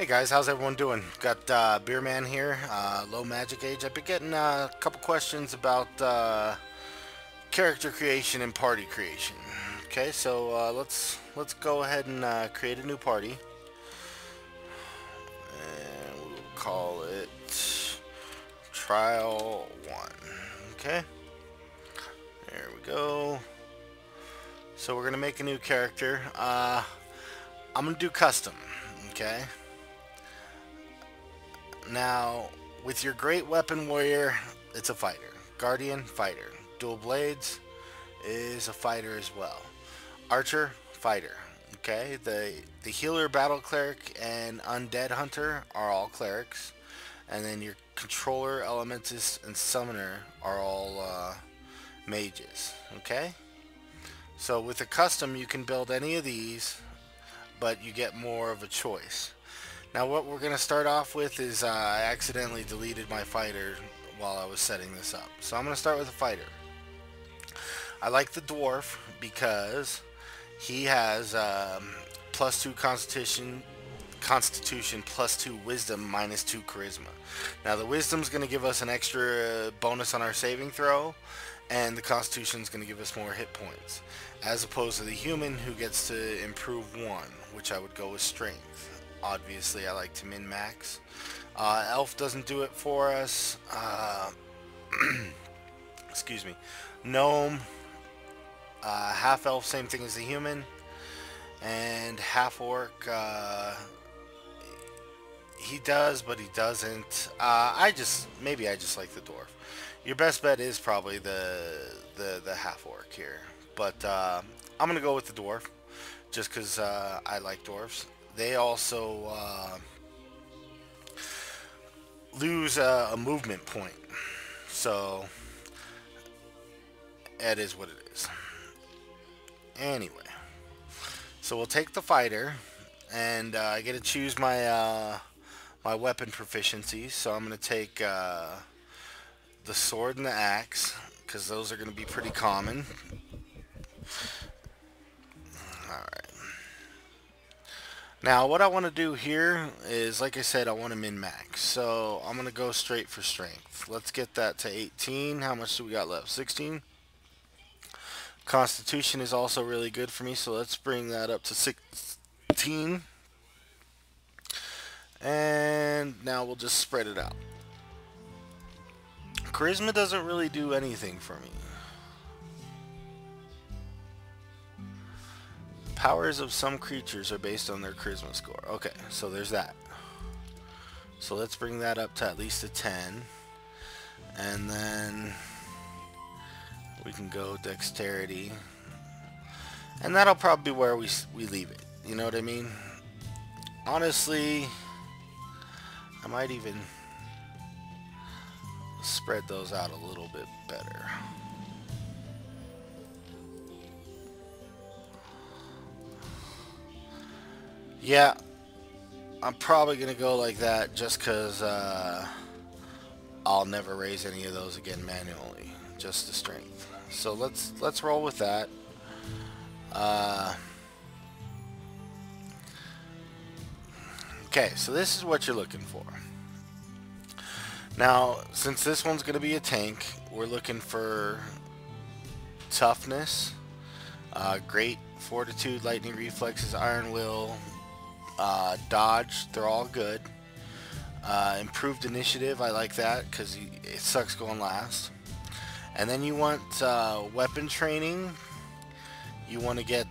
Hey guys, how's everyone doing? Got Beerman here, low magic age. I've been getting a couple questions about character creation and party creation. Okay, so let's go ahead and create a new party, and we'll call it Trial 1. Okay, there we go. So we're gonna make a new character. I'm gonna do custom. Okay. Now, with your great weapon warrior, it's a fighter. Guardian, fighter. Dual blades is a fighter as well. Archer, fighter. Okay, the healer, battle cleric, and undead hunter are all clerics, and then your controller, elementist, and summoner are all mages. Okay, so with a custom, you can build any of these, but you get more of a choice. Now what we're going to start off with is I accidentally deleted my fighter while I was setting this up. So I'm going to start with a fighter. I like the dwarf because he has +2 constitution, +2 wisdom, -2 charisma. Now the wisdom's going to give us an extra bonus on our saving throw, and the constitution's going to give us more hit points, as opposed to the human, who gets to improve 1, which I would go with strength. Obviously, I like to min-max. Elf doesn't do it for us. Excuse me. Gnome, half-elf, same thing as the human. And half-orc, he does, but he doesn't. Maybe I just like the dwarf. Your best bet is probably the half-orc here. But I'm going to go with the dwarf, just because I like dwarves. They also lose a movement point, so it is what it is. Anyway, so we'll take the fighter, and I get to choose my my weapon proficiencies. So I'm going to take the sword and the axe, because those are going to be pretty common. Alright. Now, what I want to do here is, like I said, I want to min-max. So, I'm going to go straight for strength. Let's get that to 18. How much do we got left? 16? Constitution is also really good for me, so let's bring that up to 16. And now we'll just spread it out. Charisma doesn't really do anything for me. Powers of some creatures are based on their charisma score. Okay, so there's that. So let's bring that up to at least a 10. And then we can go dexterity. And that'll probably be where we leave it. You know what I mean? Honestly, I might even spread those out a little bit better. Yeah, I'm probably going to go like that just because I'll never raise any of those again manually. Just the strength. So let's roll with that. Okay, so this is what you're looking for. Now, since this one's going to be a tank, we're looking for toughness, great fortitude, lightning reflexes, iron will, dodge, they're all good. Improved initiative, I like that because it sucks going last. And then you want weapon training. You want to get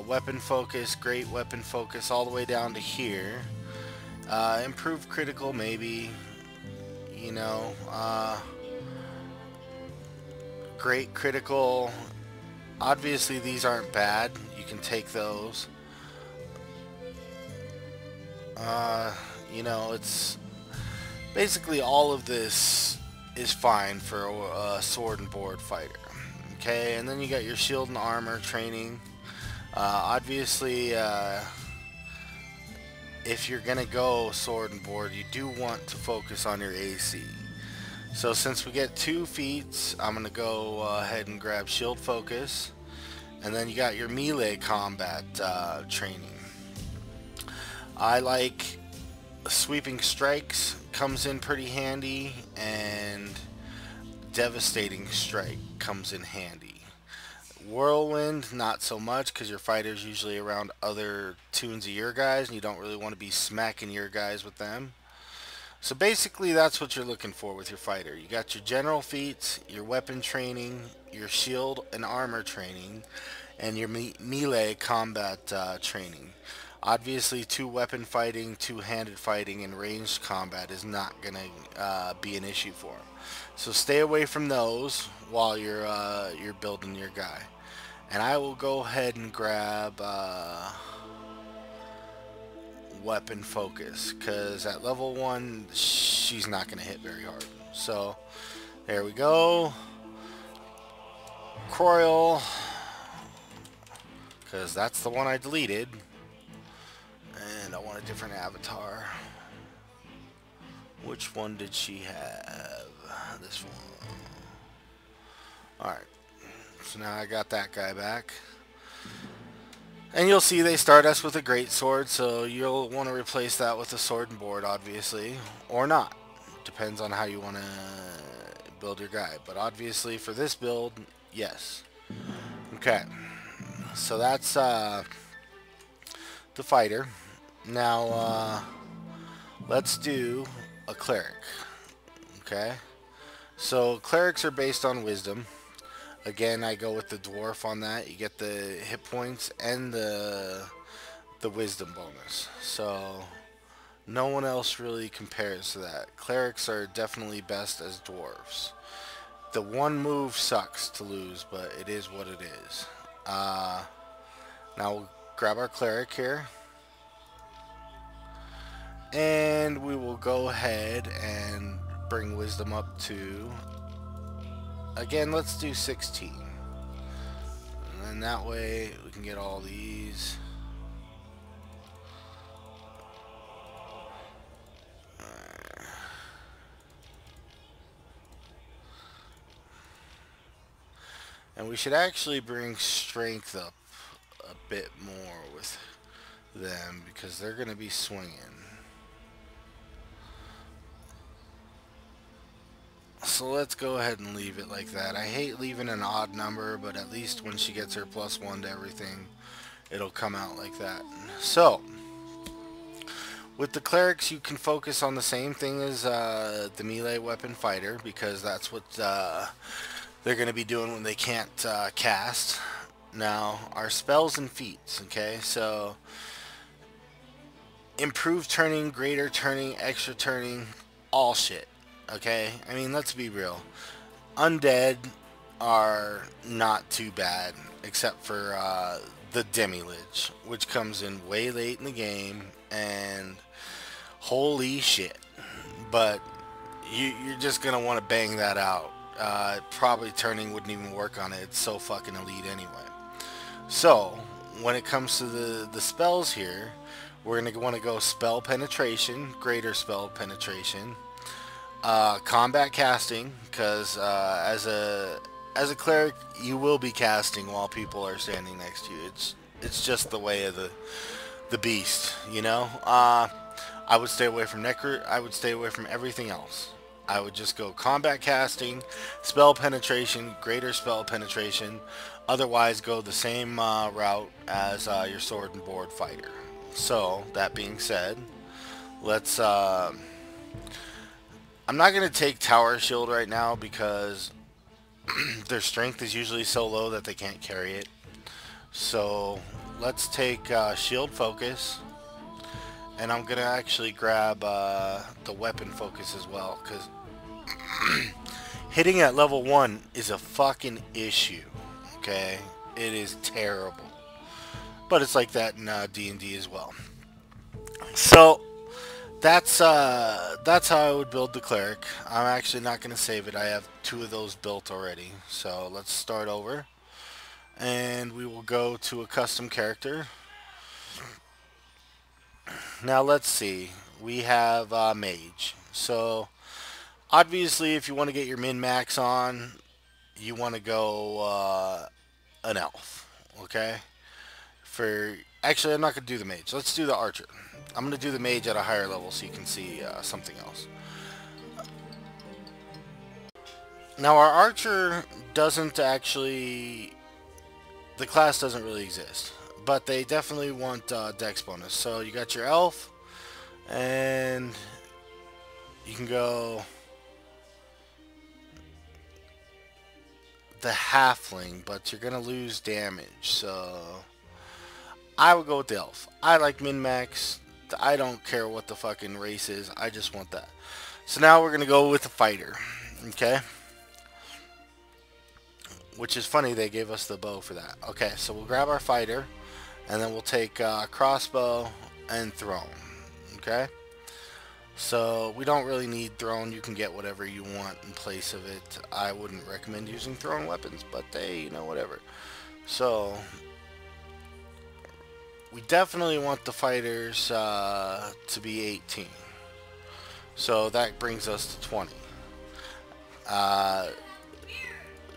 weapon focus, great weapon focus, all the way down to here. Improved critical, maybe. You know, great critical. Obviously, these aren't bad. You can take those. You know, it's basically all of this is fine for a sword and board fighter. Okay, and then you got your shield and armor training. Obviously, if you're gonna go sword and board, you do want to focus on your AC. So since we get 2 feats, I'm gonna go ahead and grab shield focus, and then you got your melee combat training. I like Sweeping Strikes comes in pretty handy, and Devastating Strike comes in handy. Whirlwind, not so much, because your fighter's usually around other tunes of your guys, and you don't really want to be smacking your guys with them. So basically, that's what you're looking for with your fighter. You got your general feats, your weapon training, your shield and armor training, and your melee combat training. Obviously, two-weapon fighting, two-handed fighting, and ranged combat is not going to be an issue for him. So stay away from those while you're building your guy. And I will go ahead and grab weapon focus, because at level 1 she's not going to hit very hard. So there we go. Croyal, because that's the one I deleted, and I want a different avatar. Which one did she have? This one. Alright, so now I got that guy back. And you'll see they start us with a great sword, so you'll want to replace that with a sword and board, obviously, or not. Depends on how you want to build your guy. But obviously for this build, yes. Okay, so that's the fighter. Now let's do a cleric. Okay, so clerics are based on wisdom. Again, I go with the dwarf on that. You get the hit points and the wisdom bonus. So no one else really compares to that. Clerics are definitely best as dwarves. The one move sucks to lose, but it is what it is. Now we'll grab our cleric here, and we will go ahead and bring wisdom up to, again, let's do 16. And then that way we can get all these. And we should actually bring strength up a bit more with them, because they're going to be swinging. So let's go ahead and leave it like that. I hate leaving an odd number, but at least when she gets her +1 to everything, it'll come out like that. So with the clerics, you can focus on the same thing as the melee weapon fighter, because that's what they're going to be doing when they can't cast. Now, our spells and feats, okay? So improved turning, greater turning, extra turning, all shit. Okay, I mean, let's be real. Undead are not too bad, except for the Demi-Lich, which comes in way late in the game, and holy shit. But you're just going to want to bang that out. Probably turning wouldn't even work on it. It's so fucking elite anyway. So, when it comes to the spells here, we're going to want to go spell penetration, greater spell penetration, combat casting, because as a cleric, you will be casting while people are standing next to you. It's just the way of the beast, you know. I would stay away from necro. I would stay away from everything else. I would just go combat casting, spell penetration, greater spell penetration. Otherwise, go the same route as your sword and board fighter. So that being said, let's. I'm not going to take Tower Shield right now, because their strength is usually so low that they can't carry it. So let's take Shield Focus, and I'm going to actually grab the Weapon Focus as well, because hitting at level 1 is a fucking issue, okay? It is terrible. But it's like that in D&D as well. So that's how I would build the cleric. I'm actually not going to save it. I have 2 of those built already. So let's start over, and we will go to a custom character. Now let's see. We have Mage. So obviously, if you want to get your min-max on, you want to go an elf. Okay. For Actually, I'm not going to do the mage. Let's do the archer. I'm going to do the mage at a higher level so you can see something else. Now, our archer doesn't actually... The class doesn't really exist. But they definitely want dex bonus. So you got your elf. And you can go... the halfling, but you're going to lose damage. So... I would go with the elf. I like min-max. I don't care what the fucking race is. I just want that. So now we're going to go with the fighter. Okay? Which is funny, they gave us the bow for that. Okay, so we'll grab our fighter. And then we'll take crossbow and throne. Okay? So we don't really need throne. You can get whatever you want in place of it. I wouldn't recommend using thrown weapons. But they, you know, whatever. So... we definitely want the fighters to be 18. So that brings us to 20.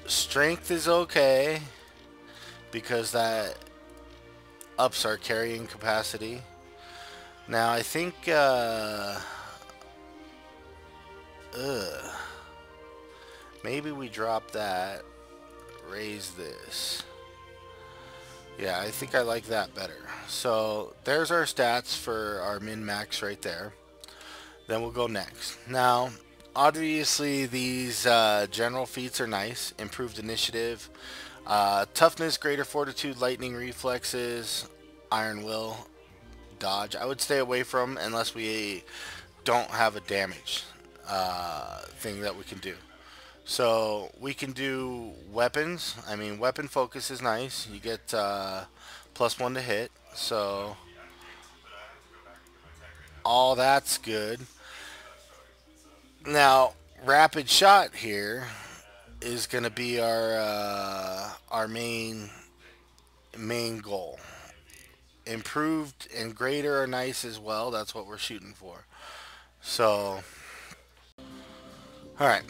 Strength is okay because that ups our carrying capacity. Now I think maybe we drop that, raise this. Yeah, I think I like that better. So there's our stats for our min-max right there. Then we'll go next. Now, obviously these general feats are nice. Improved initiative, toughness, greater fortitude, lightning reflexes, iron will, dodge. I would stay away from unless we don't have a damage thing that we can do. So we can do weapons. I mean, weapon focus is nice. You get +1 to hit. So all that's good. Now, rapid shot here is going to be our main goal. Improved and greater are nice as well. That's what we're shooting for. So, all right.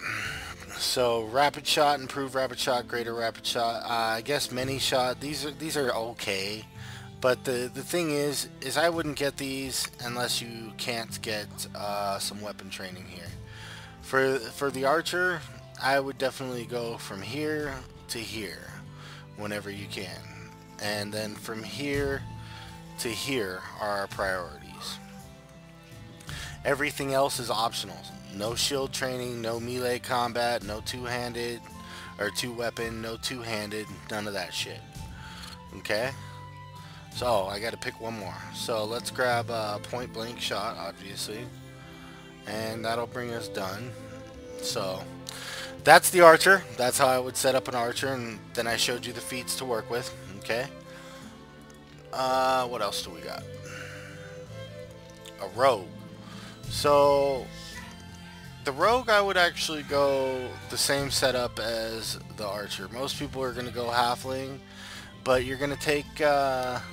So rapid shot, improved rapid shot, greater rapid shot. I guess many shot. These are okay, but the thing is I wouldn't get these unless you can't get some weapon training here. For the archer, I would definitely go from here to here whenever you can, and then from here to here are our priorities. Everything else is optional. No shield training, no melee combat, no two-handed, or two-weapon, no two-handed, none of that shit. Okay? So, I gotta pick one more. So, let's grab a point-blank shot, obviously. And that'll bring us done. So, that's the archer. That's how I would set up an archer, and then I showed you the feats to work with. Okay? What else do we got? A rogue. So... the rogue, I would actually go the same setup as the archer. Most people are going to go halfling, but you're going to take a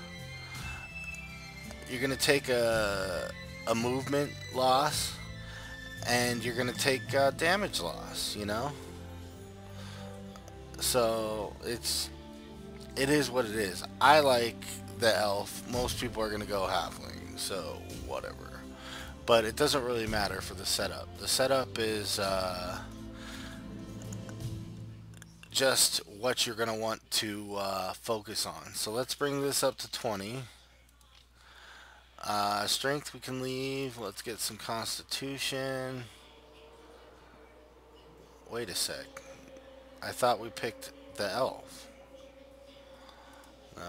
movement loss, and you're going to take damage loss. You know, so it is what it is. I like the elf. Most people are going to go halfling, so whatever. But it doesn't really matter for the setup. The setup is just what you're going to want to focus on. So let's bring this up to 20. Strength we can leave. Let's get some constitution. Wait a sec. I thought we picked the elf. No.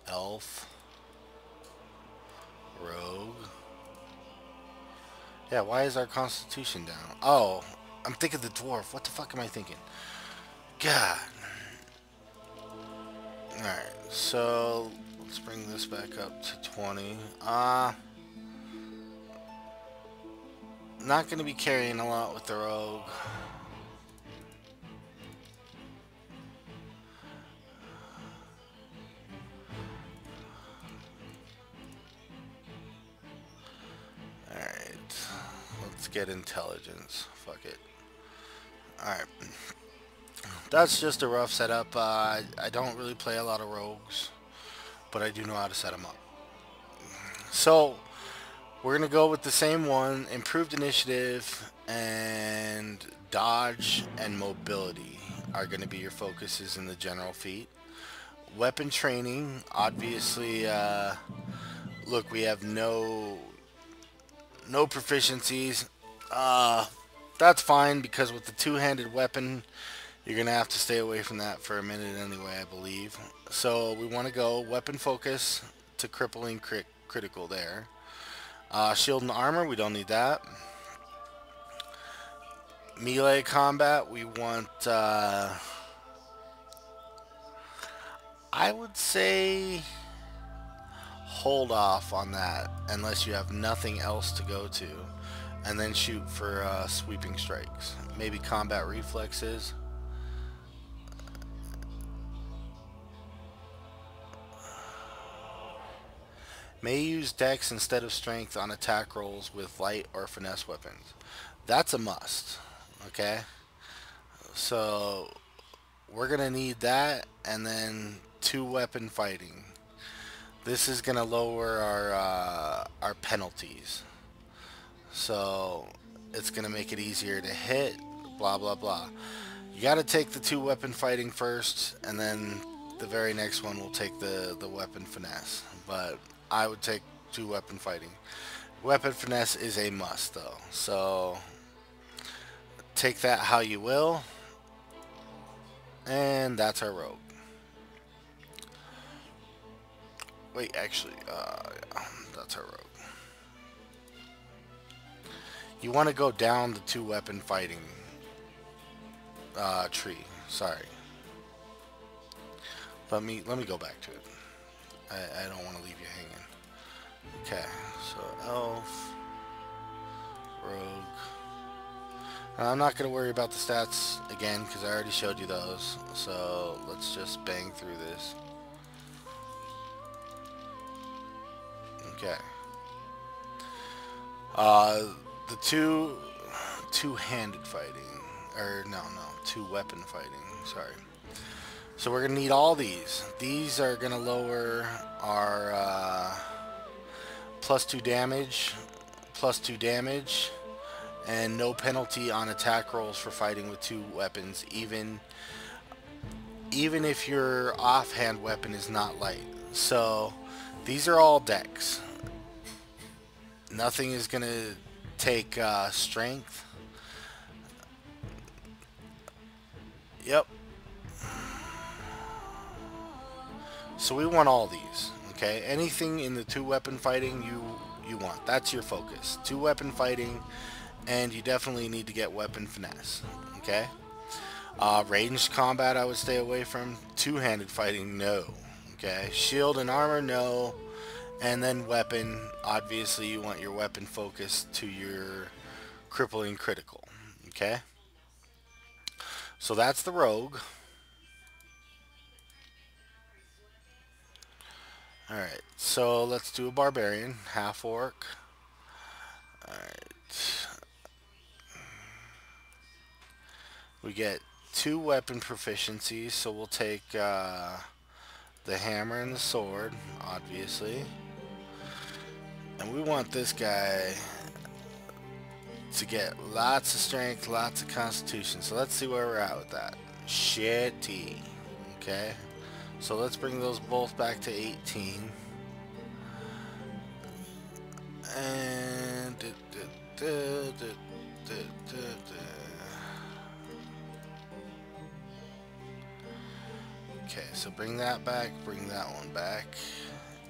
Elf. Rogue. Yeah, why is our constitution down? Oh, I'm thinking the dwarf. What the fuck am I thinking? God. Alright, so let's bring this back up to 20. Not going to be carrying a lot with the rogue. Get intelligence. Fuck it. Alright. That's just a rough setup. I don't really play a lot of rogues, but I do know how to set them up. So we're gonna go with the same one: improved initiative and dodge and mobility are gonna be your focuses in the general feat. Weapon training, obviously. Look, we have no proficiencies. Uh, that's fine because with the two-handed weapon, you're gonna have to stay away from that for a minute anyway, I believe. So we want to go weapon focus to crippling critical there. Shield and armor, we don't need that. Melee combat, we want. I would say hold off on that unless you have nothing else to go to, and then shoot for sweeping strikes. Maybe combat reflexes. May use dex instead of strength on attack rolls with light or finesse weapons. That's a must. Okay, so we're gonna need that, and then two weapon fighting. This is gonna lower our penalties, so it's gonna make it easier to hit. Blah blah blah. You got to take the two weapon fighting first, and then the very next one will take the weapon finesse. But I would take two weapon fighting. Weapon finesse is a must though, so take that how you will. And that's our rogue. Wait, actually, that's our rogue. You want to go down the two weapon fighting tree. Sorry. Let me go back to it. I don't want to leave you hanging. Okay, so elf, rogue. I'm not going to worry about the stats again because I already showed you those. So let's just bang through this. Okay. The two-handed fighting, or no, two-weapon fighting. Sorry. So we're gonna need all these. These are gonna lower our +2 damage, +2 damage, and no penalty on attack rolls for fighting with two weapons, even if your offhand weapon is not light. So these are all dex. Nothing is gonna take strength. Yep. So we want all these. Okay. Anything in the two weapon fighting you want. That's your focus. Two weapon fighting, and you definitely need to get weapon finesse. Okay. Ranged combat I would stay away from. Two-handed fighting, no. Okay. Shield and armor, no. And then weapon, obviously you want your weapon focus to your crippling critical. Okay? So that's the rogue. Alright, so let's do a barbarian, half-orc. Alright. We get two weapon proficiencies, so we'll take the hammer and the sword, obviously. And we want this guy to get lots of strength, lots of constitution. So let's see where we're at with that. Shitty. Okay. So let's bring those both back to 18. And okay, so bring that back, bring that one back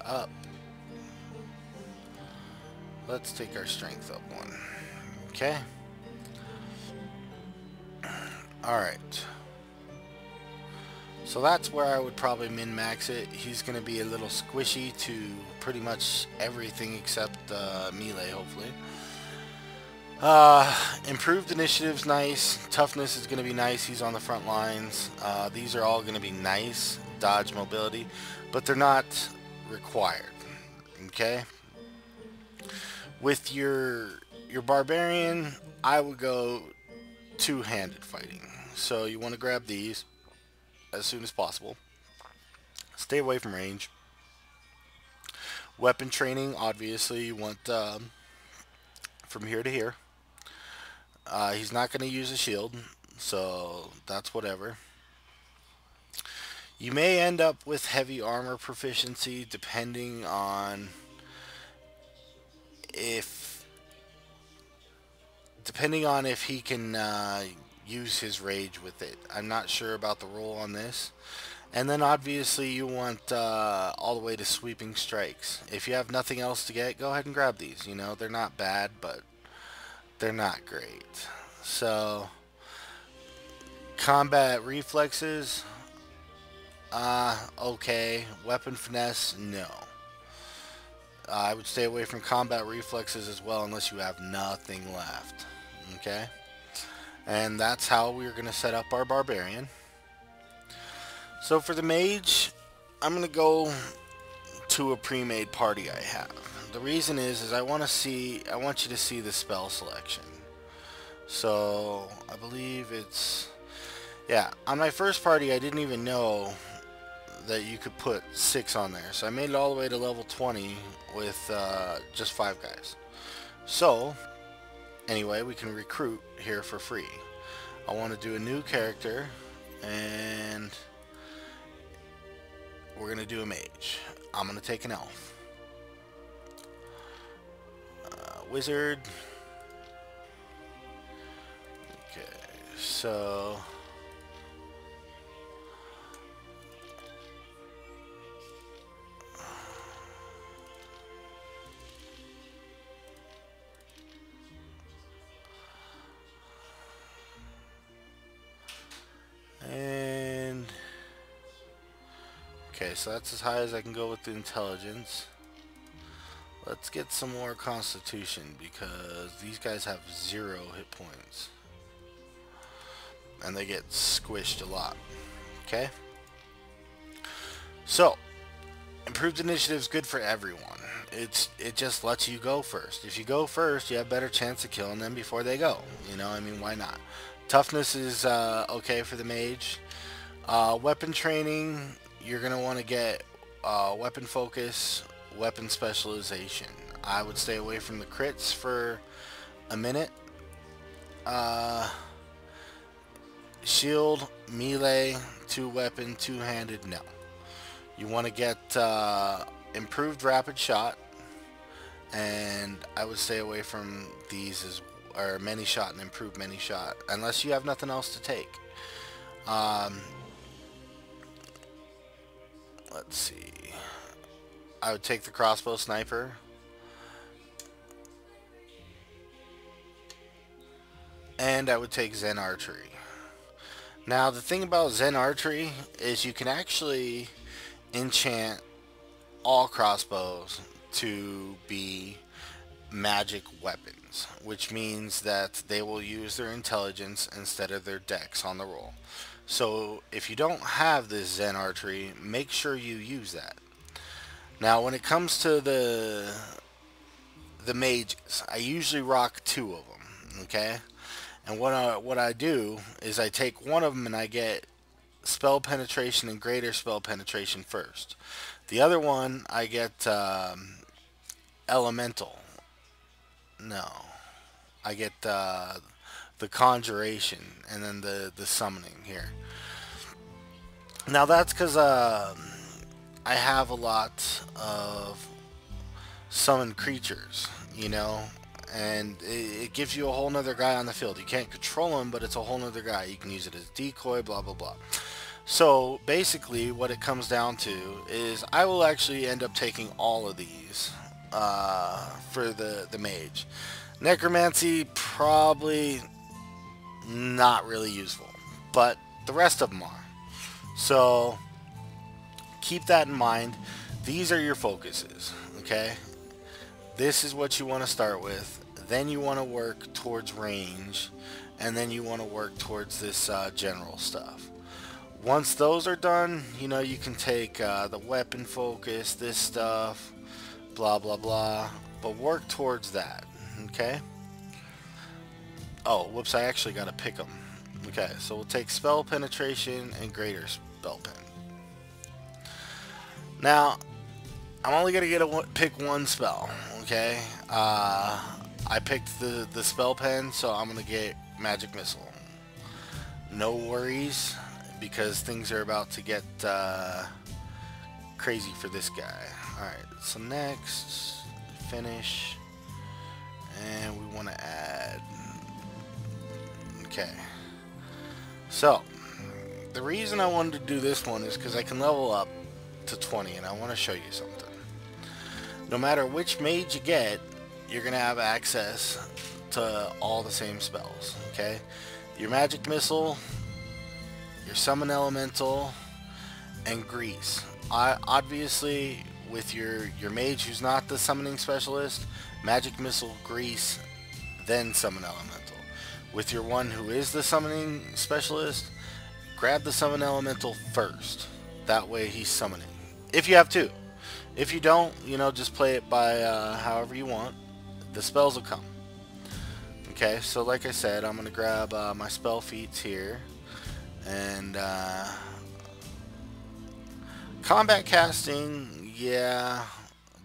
up. Let's take our strength up one. Okay. Alright. So that's where I would probably min-max it. He's going to be a little squishy to pretty much everything except melee, hopefully. Improved initiative's nice. Toughness is going to be nice. He's on the front lines. These are all going to be nice. Dodge, mobility. But they're not required. Okay? With your barbarian, I would go two-handed fighting. So you want to grab these. as soon as possible. Stay away from range. Weapon training, obviously, you want from here to here. He's not going to use a shield, so that's whatever. You may end up with heavy armor proficiency depending on if he can use his rage with it. I'm not sure about the rule on this. And then obviously you want all the way to sweeping strikes. If you have nothing else to get, go ahead and grab these. You know, they're not bad, but they're not great. So, combat reflexes, okay. Weapon finesse, no. I would stay away from combat reflexes as well unless you have nothing left. Okay? And that's how we're going to set up our Barbarian. So for the Mage, I'm going to go to a pre-made party I have. The reason is I want you to see the spell selection. So, I believe it's... Yeah, on my first party I didn't even know that you could put 6 on there. So I made it all the way to level 20 with just 5 guys. So, anyway, we can recruit here for free. I want to do a new character, and we're going to do a mage. I'm going to take an elf. Wizard. Okay, so... And... Okay, so that's as high as I can go with the intelligence. Let's get some more constitution because these guys have 0 hit points. And they get squished a lot. Okay? So, improved initiative is good for everyone. It just lets you go first. If you go first, you have better chance of killing them before they go. You know, I mean, why not? Toughness is okay for the mage. Weapon training, you're going to want to get weapon focus, weapon specialization. I would stay away from the crits for a minute. Shield, melee, 2-weapon, 2-handed, no. You want to get improved rapid shot, and I would stay away from these as or many shot and improved many shot unless you have nothing else to take. Let's see. I would take the crossbow sniper. And I would take Zen archery. Now the thing about Zen archery is you can actually enchant all crossbows to be magic weapons, which means that they will use their intelligence instead of their dex on the roll. So if you don't have this Zen archery, make sure you use that. Now when it comes to the mages, I usually rock 2 of them, okay? And what I do is I take one of them and I get spell penetration and greater spell penetration first. The other one I get elemental. No, I get the conjuration and then the summoning here. Now that's because I have a lot of summoned creatures, you know, and it gives you a whole nother guy on the field. You can't control him, but it's a whole nother guy. You can use it as decoy, blah blah blah. So basically what it comes down to is I will actually end up taking all of these for the mage. Necromancy, probably not really useful, but the rest of them are. So keep that in mind. These are your focuses, okay? This is what you want to start with. Then you want to work towards range, and then you want to work towards this general stuff. Once those are done, you know, you can take the weapon focus, this stuff, blah blah blah, but work towards that, okay? Oh, whoops, I actually got to pick them. Okay, so we'll take spell penetration and greater spell pen. Now, I'm only going to pick one spell, okay? I picked the spell pen, so I'm going to get Magic Missile. No worries, because things are about to get crazy for this guy. Alright, so next, finish, and we want to add... Okay. So, the reason I wanted to do this one is because I can level up to 20, and I want to show you something. No matter which mage you get, you're going to have access to all the same spells, okay? Your Magic Missile, your Summon Elemental, and Grease. Obviously, with your mage who's not the summoning specialist, Magic Missile, Grease, then Summon Elemental. With your one who is the summoning specialist, grab the Summon Elemental first. That way he's summoning. If you have two. If you don't, you know, just play it by however you want. The spells will come. Okay, so like I said, I'm going to grab my spell feats here. And combat casting, yeah,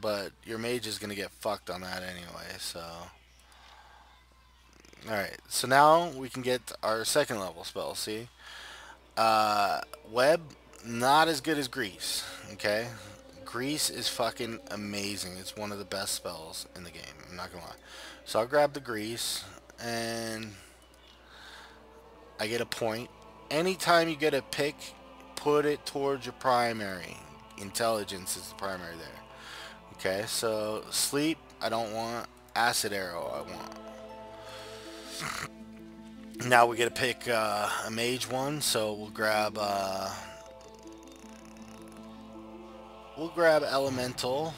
but your mage is going to get fucked on that anyway, so... Alright, so now we can get our second level spell, see? Web, not as good as Grease, okay? Grease is fucking amazing. It's one of the best spells in the game, I'm not gonna lie. So I'll grab the Grease, and I get a point. Anytime you get a pick, put it towards your primary. Intelligence is the primary there. Okay, so Sleep, I don't want. Acid Arrow, I want. Now we get to pick a mage one, so we'll grab Elemental.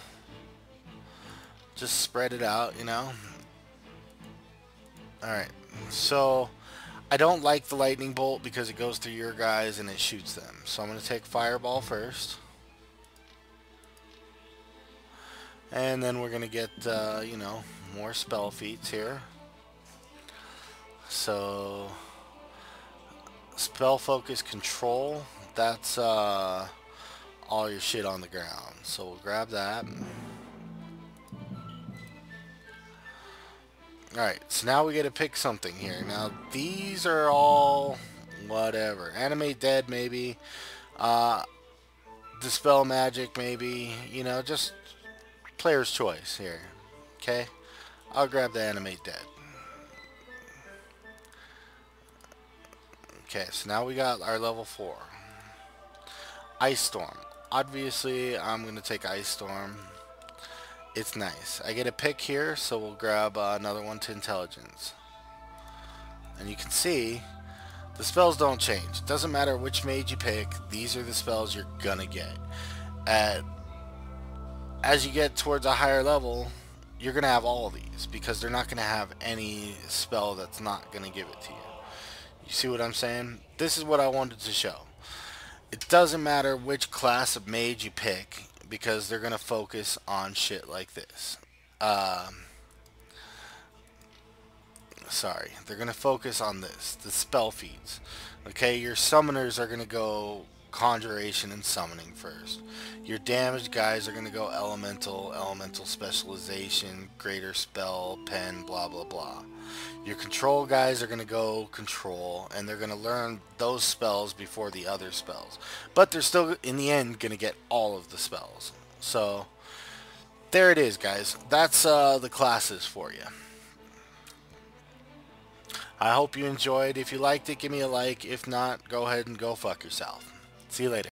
Just spread it out, you know. Alright, so I don't like the Lightning Bolt because it goes through your guys and it shoots them. So I'm going to take Fireball first. And then we're going to get, you know, more spell feats here. So, Spell Focus Control, that's all your shit on the ground. So we'll grab that. Alright, so now we get to pick something here. Now, these are all whatever. Animate Dead, maybe. Dispel Magic, maybe. You know, just player's choice here. Okay? I'll grab the Animate Dead. Okay, so now we got our level 4. Ice Storm. Obviously, I'm going to take Ice Storm. It's nice. I get a pick here, so we'll grab another one to Intelligence. And you can see, the spells don't change. It doesn't matter which mage you pick, these are the spells you're going to get. As you get towards a higher level, you're going to have all of these, because they're not going to have any spell that's not going to give it to you. You see what I'm saying? This is what I wanted to show. It doesn't matter which class of mage you pick, because they're going to focus on shit like this. Sorry. They're going to focus on this. The spell feats. Okay, your summoners are going to go Conjuration and Summoning first. Your damage guys are going to go Elemental, Elemental Specialization, Greater Spell, Pen, blah blah blah. Your control guys are going to go Control, and they're going to learn those spells before the other spells. But they're still, in the end, going to get all of the spells. So, there it is, guys. That's the classes for you. I hope you enjoyed. If you liked it, give me a like. If not, go ahead and go fuck yourself. See you later.